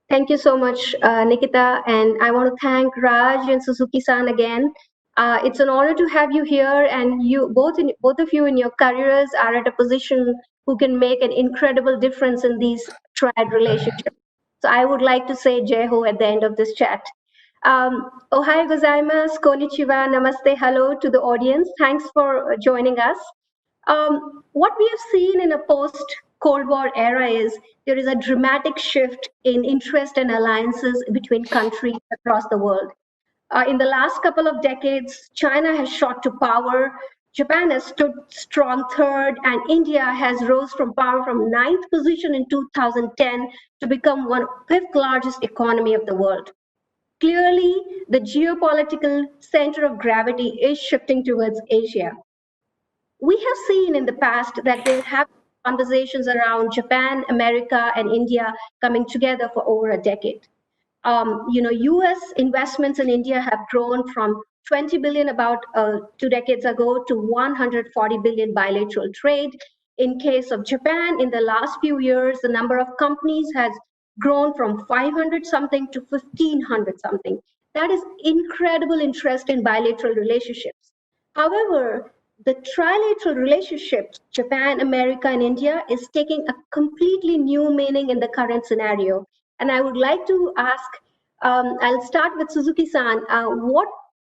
Thank you so much, Nikita. And I want to thank Raj and Suzuki-san again. It's an honor to have you here, and both of you in your careers are at a position who can make an incredible difference in these triad relationships. So I would like to say Jai-ho at the end of this chat. Ohayou gozaimasu, konnichiwa, namaste, hello to the audience. Thanks for joining us. What we have seen in a post-Cold War era is there is a dramatic shift in interest and alliances between countries across the world. In the last couple of decades, China has shot to power, Japan has stood strong third, and India has rose from power from ninth position in 2010 to become one fifth largest economy of the world. Clearly, the geopolitical center of gravity is shifting towards Asia. We have seen in the past that there have been conversations around Japan, America, and India coming together for over a decade. U.S. investments in India have grown from 20 billion about 2 decades ago to 140 billion bilateral trade. In case of Japan, in the last few years, the number of companies has grown from 500 something to 1500 something. That is incredible interest in bilateral relationships. However, the trilateral relationships, Japan, America, and India, is taking a completely new meaning in the current scenario. And I would like to ask, I'll start with Suzuki-san.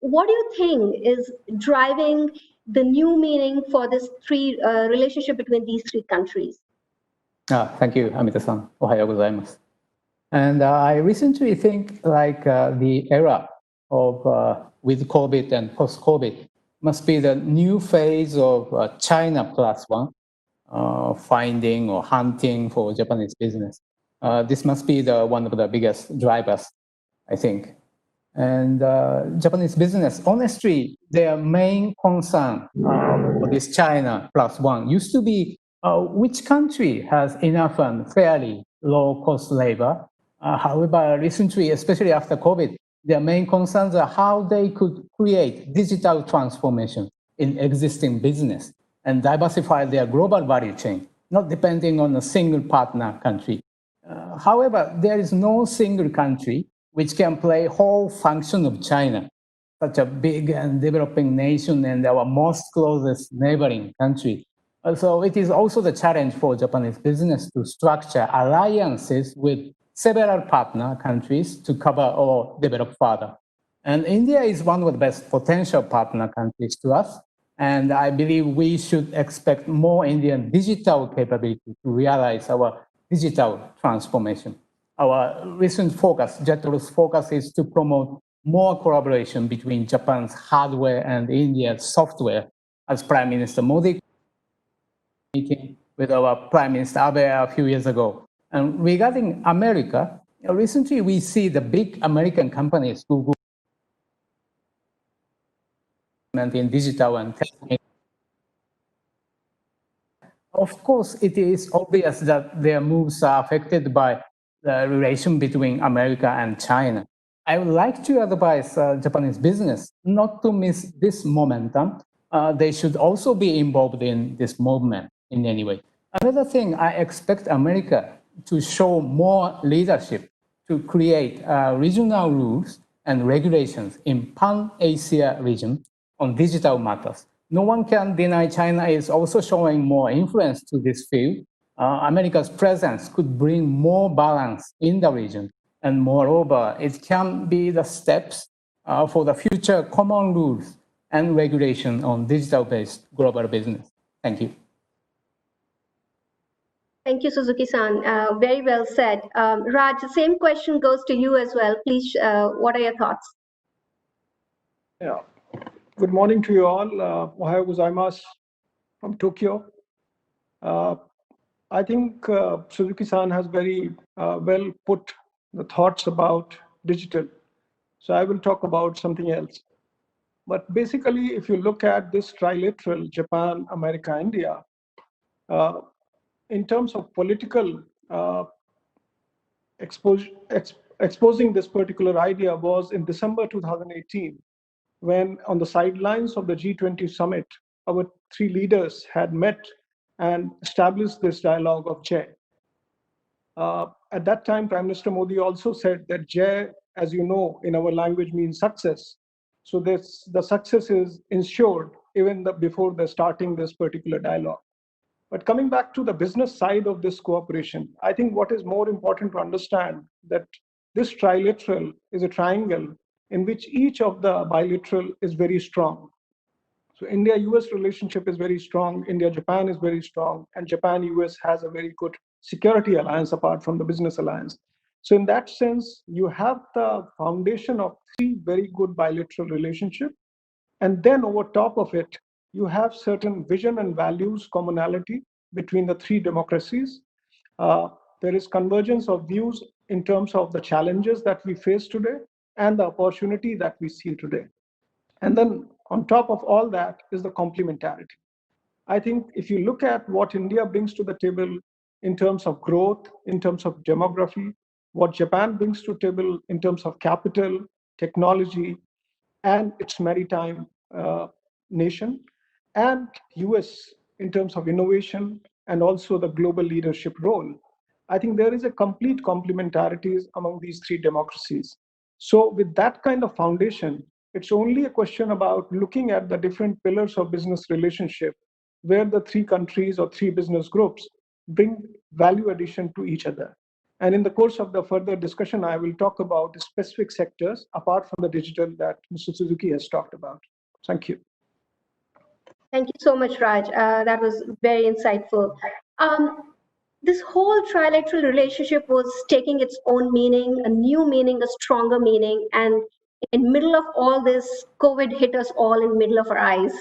What do you think is driving the new meaning for this relationship between these three countries? Thank you, Amita-san. Ohayou gozaimasu. And I recently think the era of with COVID and post-COVID must be the new phase of China plus one, finding or hunting for Japanese business. This must be one of the biggest drivers, I think. And Japanese business, honestly, their main concern for this China plus one used to be which country has enough and fairly low-cost labor. However, recently, especially after COVID, their main concerns are how they could create digital transformation in existing business and diversify their global value chain, not depending on a single partner country. However, there is no single country which can play whole function of China, such a big and developing nation and our most closest neighboring country. So it is also the challenge for Japanese business to structure alliances with several partner countries to cover or develop further. And India is one of the best potential partner countries to us. And I believe we should expect more Indian digital capability to realize our digital transformation. Our recent focus, JETRO's focus, is to promote more collaboration between Japan's hardware and India's software, as Prime Minister Modi meeting with our Prime Minister Abe a few years ago. And regarding America, recently we see the big American companies, Google, in digital and tech. Of course, it is obvious that their moves are affected by the relation between America and China. I would like to advise Japanese business not to miss this momentum. They should also be involved in this movement in any way. Another thing, I expect America to show more leadership to create regional rules and regulations in Pan-Asia region on digital matters. No one can deny China is also showing more influence to this field. America's presence could bring more balance in the region. And moreover, it can be the steps for the future common rules and regulation on digital-based global business. Thank you. Thank you, Suzuki-san. Very well said. Raj, the same question goes to you as well. Please, what are your thoughts? Yeah. Good morning to you all. Ohayou gozaimasu from Tokyo. I think Suzuki-san has very well put the thoughts about digital. So I will talk about something else. But basically, if you look at this trilateral, Japan, America, India, in terms of political exposing this particular idea was in December 2018, when on the sidelines of the G20 summit, our three leaders had met and established this dialogue of JETRO. At that time, Prime Minister Modi also said that Jai, as you know, in our language means success. So the success is ensured even before the starting this particular dialogue. But coming back to the business side of this cooperation, I think what is more important to understand that this trilateral is a triangle in which each of the bilateral is very strong. So India-US relationship is very strong, India-Japan is very strong, and Japan-US has a very good security alliance apart from the business alliance. So in that sense, you have the foundation of three very good bilateral relationships. And then over top of it, you have certain vision and values commonality between the three democracies. There is convergence of views in terms of the challenges that we face today and the opportunity that we see today. And then on top of all that is the complementarity. I think if you look at what India brings to the table in terms of growth, in terms of demography, what Japan brings to the table in terms of capital, technology, and its maritime nation, and US in terms of innovation and also the global leadership role. I think there is a complete complementarities among these three democracies. So with that kind of foundation, it's only a question about looking at the different pillars of business relationship where the three countries or three business groups bring value addition to each other. And in the course of the further discussion, I will talk about the specific sectors apart from the digital that Mr. Suzuki has talked about. Thank you. Thank you so much, Raj. That was very insightful. This whole trilateral relationship was taking its own meaning, a new meaning, a stronger meaning. And in middle of all this, COVID hit us all in middle of our eyes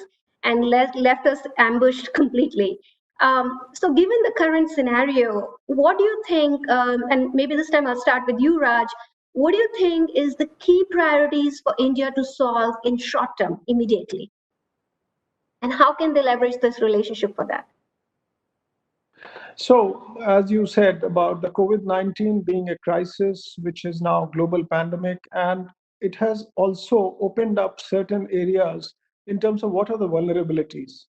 and left us ambushed completely. So given the current scenario, what do you think, and maybe this time I'll start with you, Raj, what do you think is the key priorities for India to solve in short term, immediately? And how can they leverage this relationship for that? So, as you said about the COVID-19 being a crisis, which is now global pandemic, and it has also opened up certain areas in terms of what are the vulnerabilities.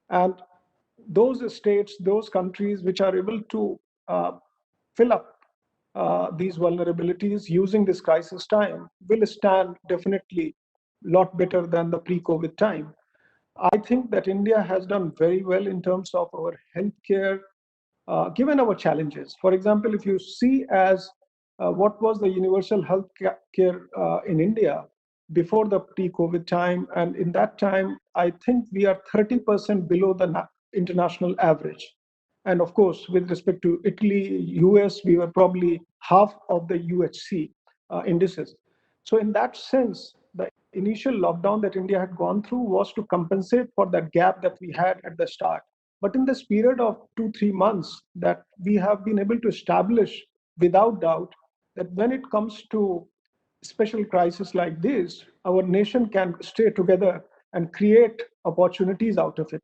And those states, those countries which are able to fill up these vulnerabilities using this crisis time will stand definitely a lot better than the pre-COVID time. I think that India has done very well in terms of our healthcare, given our challenges. For example, if you see as what was the universal health care in India before the pre-COVID time, and in that time, I think we are 30% below the international average. And of course, with respect to Italy, US, we were probably half of the UHC indices. So in that sense, the initial lockdown that India had gone through was to compensate for that gap that we had at the start. But in this period of 2-3 months that we have been able to establish without doubt that when it comes to special crisis like this, our nation can stay together and create opportunities out of it.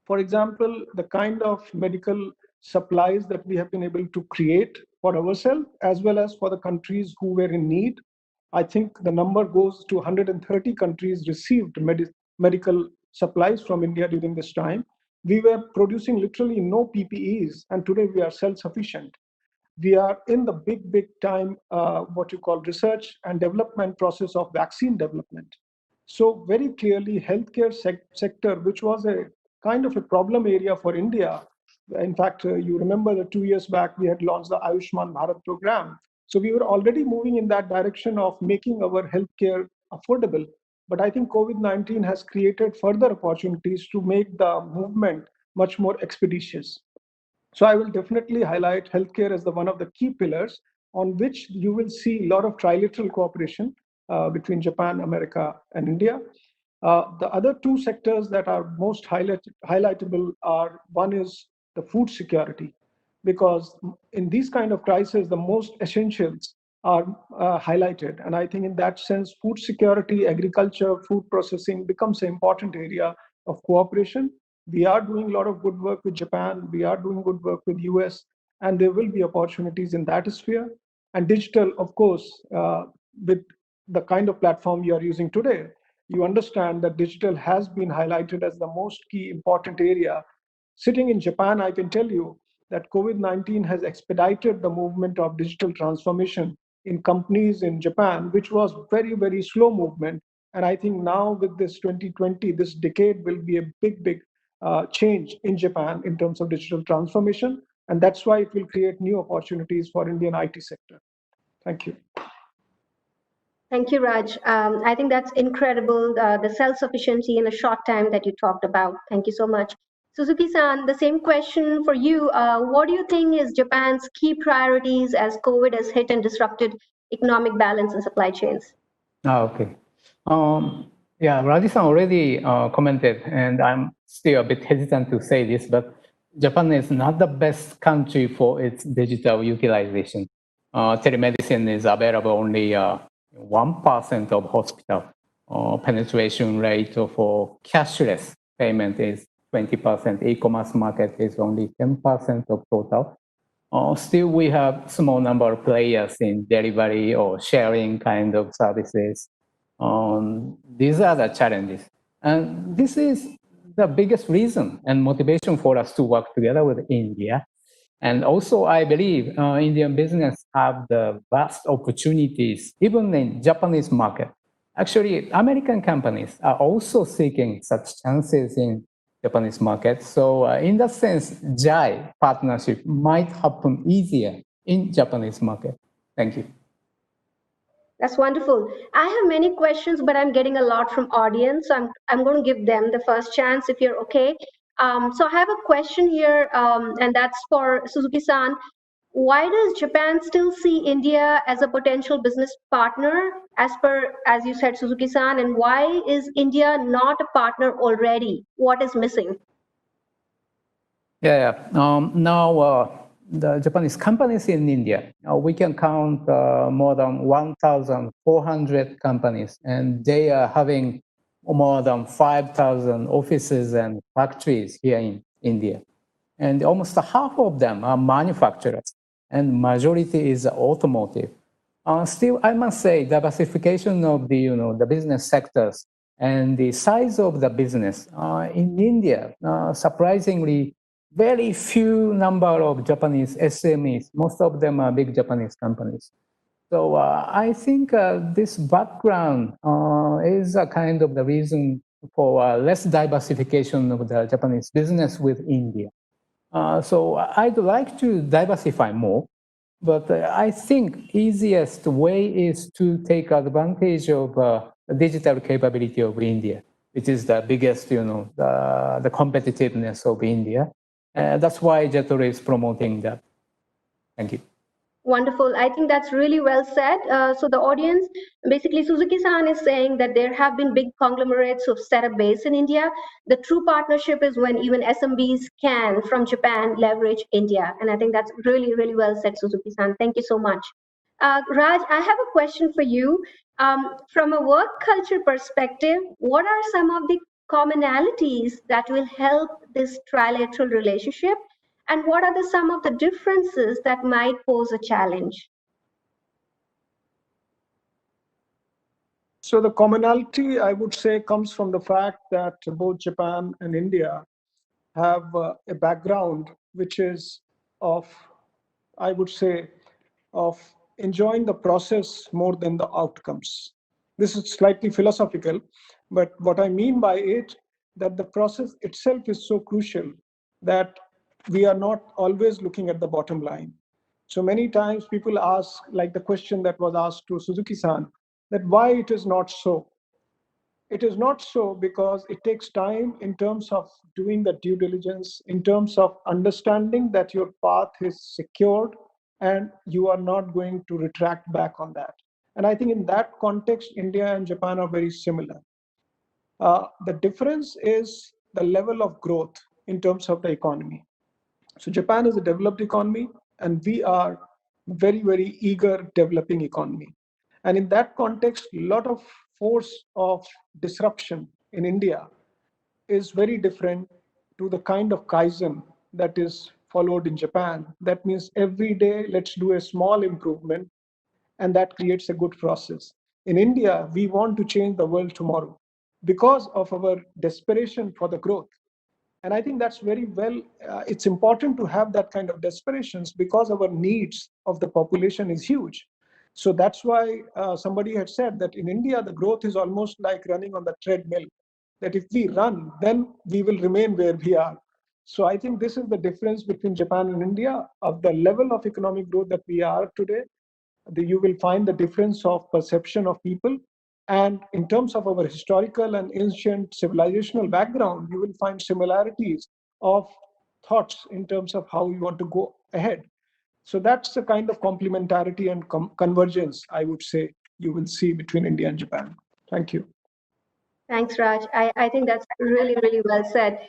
For example, the kind of medical supplies that we have been able to create for ourselves as well as for the countries who were in need. I think the number goes to 130 countries received medical supplies from India during this time. We were producing literally no PPEs, and today we are self-sufficient. We are in the big time, what you call research and development process of vaccine development. So very clearly, healthcare sector, which was a kind of a problem area for India. In fact, you remember that 2 years back, we had launched the Ayushman Bharat program. So we were already moving in that direction of making our healthcare affordable. But I think COVID-19 has created further opportunities to make the movement much more expeditious. So I will definitely highlight healthcare as the one of the key pillars on which you will see a lot of trilateral cooperation between Japan, America, and India. The other two sectors that are most highlightable are one is the food security, because in these kind of crises, the most essentials are highlighted. And I think in that sense, food security, agriculture, food processing becomes an important area of cooperation. We are doing a lot of good work with Japan. We are doing good work with US, and there will be opportunities in that sphere. And digital, of course, with the kind of platform you are using today, you understand that digital has been highlighted as the most key important area. Sitting in Japan, I can tell you that COVID-19 has expedited the movement of digital transformation in companies in Japan, which was very, very slow movement. And I think now with this 2020, this decade will be a big change in Japan in terms of digital transformation. And that's why it will create new opportunities for Indian IT sector. Thank you. Thank you, Raj. I think that's incredible, the self-sufficiency in a short time that you talked about. Thank you so much. Suzuki-san, the same question for you. What do you think is Japan's key priorities as COVID has hit and disrupted economic balance and supply chains? Okay. Yeah, Raji-san already commented, and I'm still a bit hesitant to say this, but Japan is not the best country for its digital utilization. Telemedicine is available only 1% of hospital. Penetration rate for cashless payment is 20%. E-commerce market is only 10% of total. Still, we have small number of players in delivery or sharing kind of services. These are the challenges. And this is the biggest reason and motivation for us to work together with India. And also, I believe Indian business have the vast opportunities, even in Japanese market. Actually, American companies are also seeking such chances in Japanese market. So in that sense, JAI partnership might happen easier in Japanese market. Thank you. That's wonderful. I have many questions, but I'm getting a lot from audience. So I'm going to give them the first chance if you're okay. So I have a question here, and that's for Suzuki-san. Why does Japan still see India as a potential business partner, as you said, Suzuki-san, and why is India not a partner already? What is missing? Yeah. Now, the Japanese companies in India, we can count more than 1,400 companies, and they are having more than 5,000 offices and factories here in India. And almost half of them are manufacturers, and majority is automotive. Still, I must say, diversification of the business sectors and the size of the business in India, surprisingly, very few number of Japanese SMEs. Most of them are big Japanese companies. So I think this background is a kind of the reason for less diversification of the Japanese business with India. So I'd like to diversify more, but I think easiest way is to take advantage of the digital capability of India, which is the biggest, the competitiveness of India. That's why JETRO is promoting that. Thank you. Wonderful. I think that's really well said. So the audience, basically Suzuki-san is saying that there have been big conglomerates who've set up base in India. The true partnership is when even SMBs can, from Japan, leverage India. And I think that's really, really well said, Suzuki-san. Thank you so much. Raj, I have a question for you. From a work culture perspective, what are some of the commonalities that will help this trilateral relationship? And what are some of the differences that might pose a challenge? So the commonality, I would say, comes from the fact that both Japan and India have a background which is of, I would say, of enjoying the process more than the outcomes. This is slightly philosophical, but what I mean by it, that the process itself is so crucial that we are not always looking at the bottom line. So many times people ask, like the question that was asked to Suzuki-san, that why it is not so. It is not so because it takes time in terms of doing the due diligence, in terms of understanding that your path is secured and you are not going to retract back on that. And I think in that context, India and Japan are very similar. The difference is the level of growth in terms of the economy. So Japan is a developed economy, and we are very, very eager developing economy. And in that context, a lot of force of disruption in India is very different to the kind of Kaizen that is followed in Japan. That means every day, let's do a small improvement, and that creates a good process. In India, we want to change the world tomorrow because of our desperation for the growth. And I think that's very well, it's important to have that kind of desperations because our needs of the population is huge. So that's why somebody had said that in India, the growth is almost like running on the treadmill, that if we run, then we will remain where we are. So I think this is the difference between Japan and India of the level of economic growth that we are today. You will find the difference of perception of people. And in terms of our historical and ancient civilizational background, you will find similarities of thoughts in terms of how we want to go ahead. So that's the kind of complementarity and convergence, I would say, you will see between India and Japan. Thank you. Thanks, Raj. I think that's really, really well said.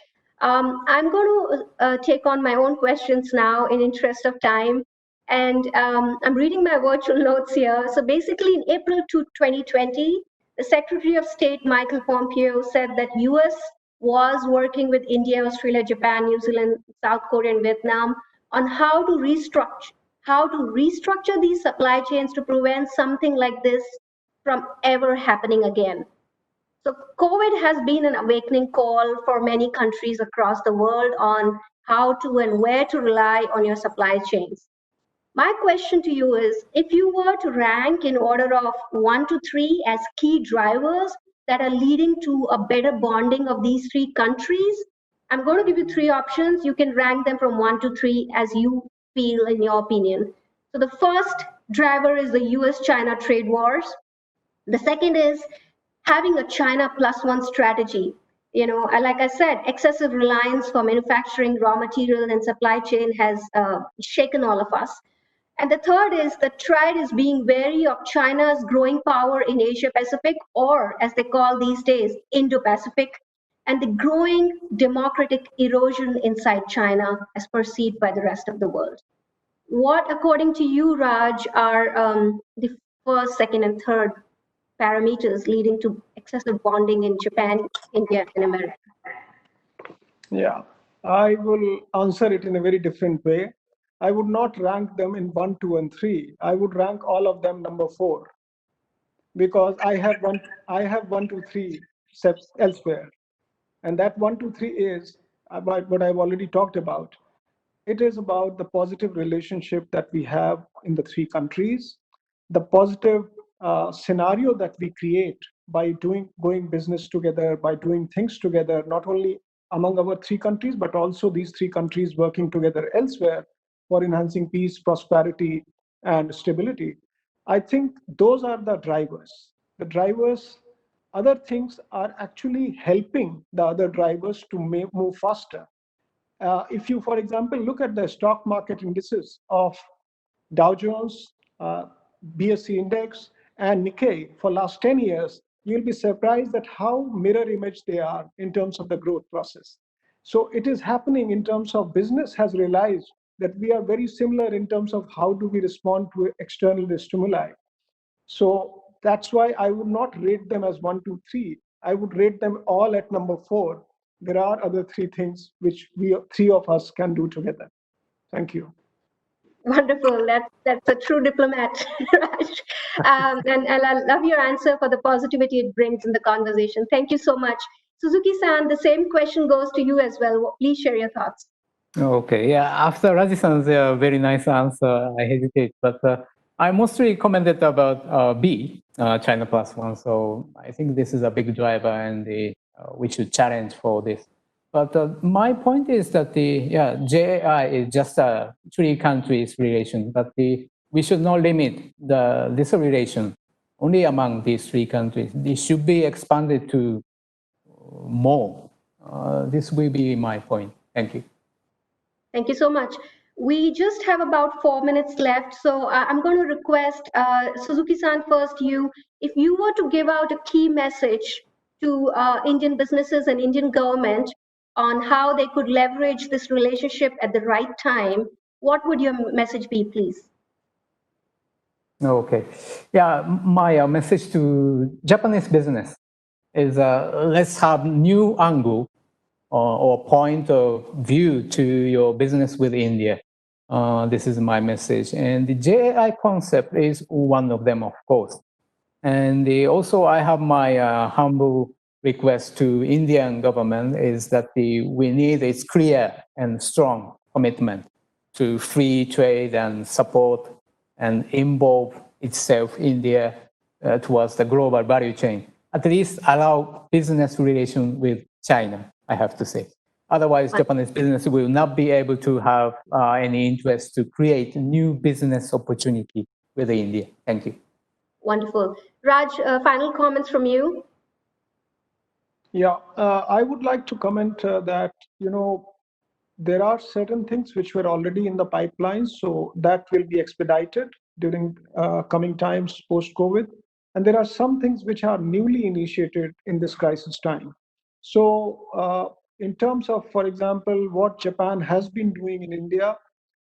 I'm going to take on my own questions now in interest of time. And I'm reading my virtual notes here. So basically, in April 2020, the Secretary of State, Michael Pompeo, said that US was working with India, Australia, Japan, New Zealand, South Korea, and Vietnam on how to restructure these supply chains to prevent something like this from ever happening again. So COVID has been an awakening call for many countries across the world on how to and where to rely on your supply chains. My question to you is, if you were to rank in order of 1 to 3 as key drivers that are leading to a better bonding of these three countries, I'm going to give you 3 options. You can rank them from 1 to 3 as you feel in your opinion. So the first driver is the US-China trade wars. The second is having a China plus one strategy. Like I said, excessive reliance for manufacturing, raw material, and supply chain has shaken all of us. And the third is that Triad is being wary of China's growing power in Asia Pacific, or as they call these days, Indo-Pacific, and the growing democratic erosion inside China as perceived by the rest of the world. What, according to you, Raj, are the first, second, and third parameters leading to excessive bonding in Japan, India, and America? Yeah, I will answer it in a very different way. I would not rank them in 1, 2, and 3. I would rank all of them number 4 because I have 1, 2, 3 steps elsewhere, and that 1, 2, 3 is about what I've already talked about. It is about the positive relationship that we have in the three countries, the positive scenario that we create by going business together, by doing things together, not only among our three countries, but also these three countries working together elsewhere for enhancing peace, prosperity, and stability. I think those are the drivers. The drivers, other things are actually helping the other drivers to move faster. If you, for example, look at the stock market indices of Dow Jones, BSE index, and Nikkei for last 10 years, you'll be surprised at how mirror image they are in terms of the growth process. So it is happening in terms of business has realized that we are very similar in terms of how do we respond to external stimuli. So that's why I would not rate them as 1, 2, 3. I would rate them all at number 4. There are other 3 things which we 3 of us can do together. Thank you. Wonderful. That's a true diplomat, Raj. And I love your answer for the positivity it brings in the conversation. Thank you so much. Suzuki-san, the same question goes to you as well. Please share your thoughts. Okay, yeah, after Raji-san's very nice answer, I hesitate, but I mostly commented about B, China plus one. So I think this is a big driver and we should challenge for this. But my point is that JAI is just a three countries relation, but we should not limit this relation only among these three countries. It should be expanded to more. This will be my point. Thank you. Thank you so much. We just have about 4 minutes left, so I'm going to request Suzuki-san first. If you were to give out a key message to Indian businesses and Indian government on how they could leverage this relationship at the right time, what would your message be, please? Okay, yeah, my message to Japanese business is let's have new angle or point of view to your business with India. This is my message. And the JAI concept is one of them, of course. And also I have my humble request to Indian government is that we need a clear and strong commitment to free trade and support and involve itself India towards the global value chain. At least allow business relation with China, I have to say. Otherwise, Japanese business will not be able to have any interest to create new business opportunity with India. Thank you. Wonderful. Raj, final comments from you? Yeah, I would like to comment that, there are certain things which were already in the pipeline, so that will be expedited during coming times post-COVID. And there are some things which are newly initiated in this crisis time. So in terms of, for example, what Japan has been doing in India,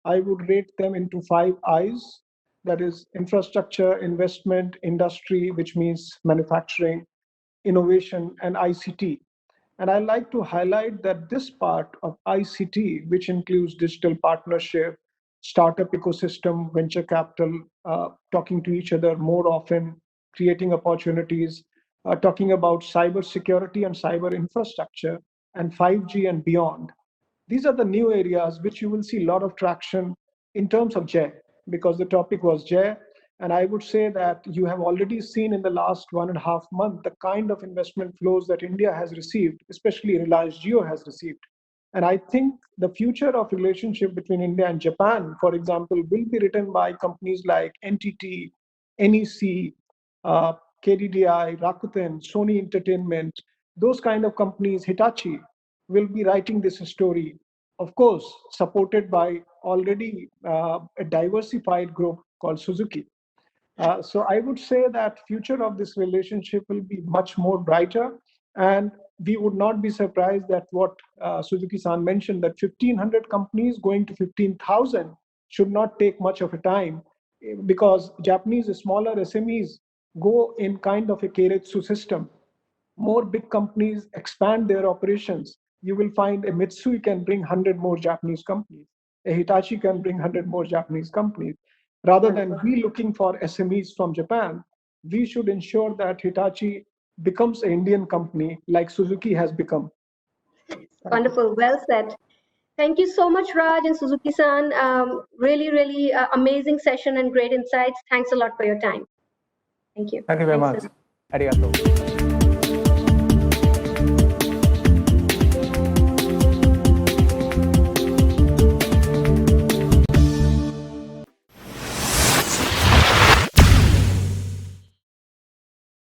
I would rate them into 5 I's. That is infrastructure, investment, industry, which means manufacturing, innovation, and ICT. And I like to highlight that this part of ICT, which includes digital partnership, startup ecosystem, venture capital, talking to each other more often, creating opportunities, talking about cyber security and cyber infrastructure, and 5G and beyond. These are the new areas which you will see a lot of traction in terms of JET, because the topic was JET. And I would say that you have already seen in the last 1.5 months the kind of investment flows that India has received, especially Reliance Jio has received. And I think the future of relationship between India and Japan, for example, will be written by companies like NTT, NEC, uh, KDDI, Rakuten, Sony Entertainment, those kind of companies, Hitachi, will be writing this story. Of course, supported by already a diversified group called Suzuki. So I would say that future of this relationship will be much more brighter, and we would not be surprised that what Suzuki-san mentioned, that 1,500 companies going to 15,000 should not take much of a time, because Japanese smaller SMEs go in kind of a keiretsu system. More big companies expand their operations. You will find a Mitsui can bring 100 more Japanese companies. A Hitachi can bring 100 more Japanese companies. Rather than we looking for SMEs from Japan, we should ensure that Hitachi becomes an Indian company like Suzuki has become. Wonderful. Well said. Thank you so much, Raj and Suzuki-san. Really, really amazing session and great insights. Thanks a lot for your time. Thank you. Thank you very Thanks, much. Arigato.